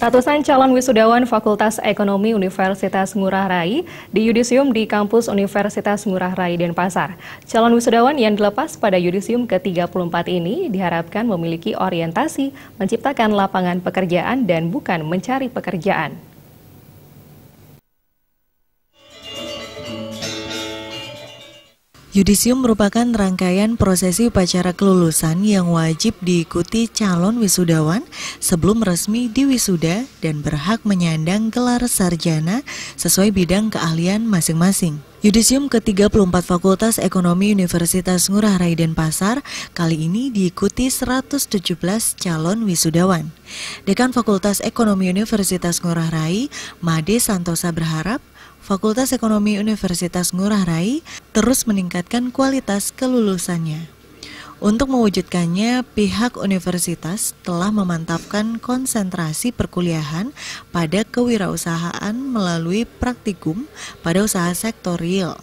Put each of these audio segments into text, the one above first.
Ratusan calon wisudawan Fakultas Ekonomi Universitas Ngurah Rai di Yudisium di kampus Universitas Ngurah Rai Denpasar. Calon wisudawan yang dilepas pada Yudisium ke-34 ini diharapkan memiliki orientasi menciptakan lapangan pekerjaan dan bukan mencari pekerjaan. Yudisium merupakan rangkaian prosesi upacara kelulusan yang wajib diikuti calon wisudawan sebelum resmi diwisuda dan berhak menyandang gelar sarjana sesuai bidang keahlian masing-masing. Yudisium ke-34 Fakultas Ekonomi Universitas Ngurah Rai Denpasar kali ini diikuti 117 calon wisudawan. Dekan Fakultas Ekonomi Universitas Ngurah Rai, Made Santosa berharap Fakultas Ekonomi Universitas Ngurah Rai terus meningkatkan kualitas kelulusannya. Untuk mewujudkannya, pihak universitas telah memantapkan konsentrasi perkuliahan pada kewirausahaan melalui praktikum pada usaha sektor real.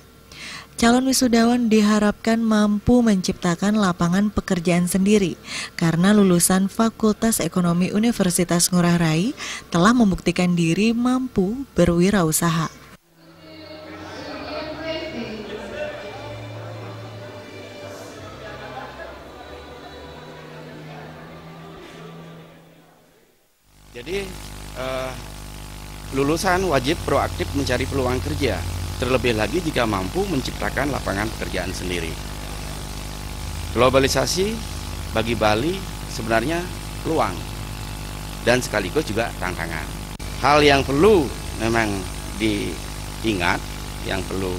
Calon wisudawan diharapkan mampu menciptakan lapangan pekerjaan sendiri karena lulusan Fakultas Ekonomi Universitas Ngurah Rai telah membuktikan diri mampu berwirausaha. Jadi lulusan wajib proaktif mencari peluang kerja, terlebih lagi jika mampu menciptakan lapangan pekerjaan sendiri. Globalisasi bagi Bali sebenarnya peluang dan sekaligus juga tantangan. Hal yang perlu memang diingat, yang perlu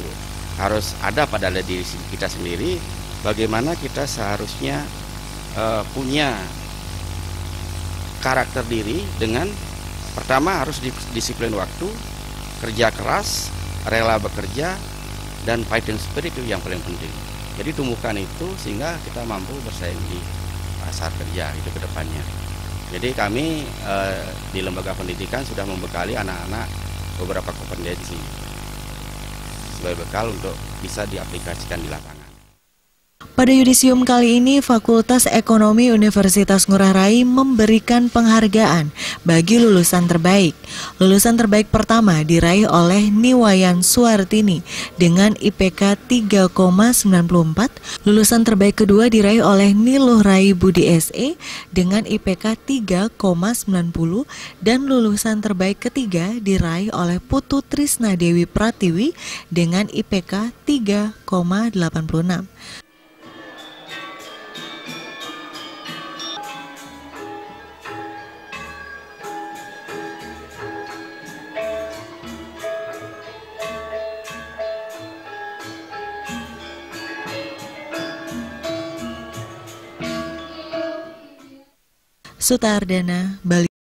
harus ada pada diri kita sendiri, bagaimana kita seharusnya punya karakter diri dengan pertama harus disiplin waktu, kerja keras, rela bekerja, dan fighting spirit itu yang paling penting. Jadi tumbuhkan itu sehingga kita mampu bersaing di pasar kerja itu ke depannya. Jadi kami di lembaga pendidikan sudah membekali anak-anak beberapa kompetensi sebagai bekal untuk bisa diaplikasikan di lapangan. Pada Yudisium kali ini, Fakultas Ekonomi Universitas Ngurah Rai memberikan penghargaan bagi lulusan terbaik. Lulusan terbaik pertama diraih oleh Niwayan Suartini dengan IPK 3,94. Lulusan terbaik kedua diraih oleh Niluh Rai Budi SE dengan IPK 3,90. Dan lulusan terbaik ketiga diraih oleh Putu Trisna Dewi Pratiwi dengan IPK 3,86. Sutardana, Bali.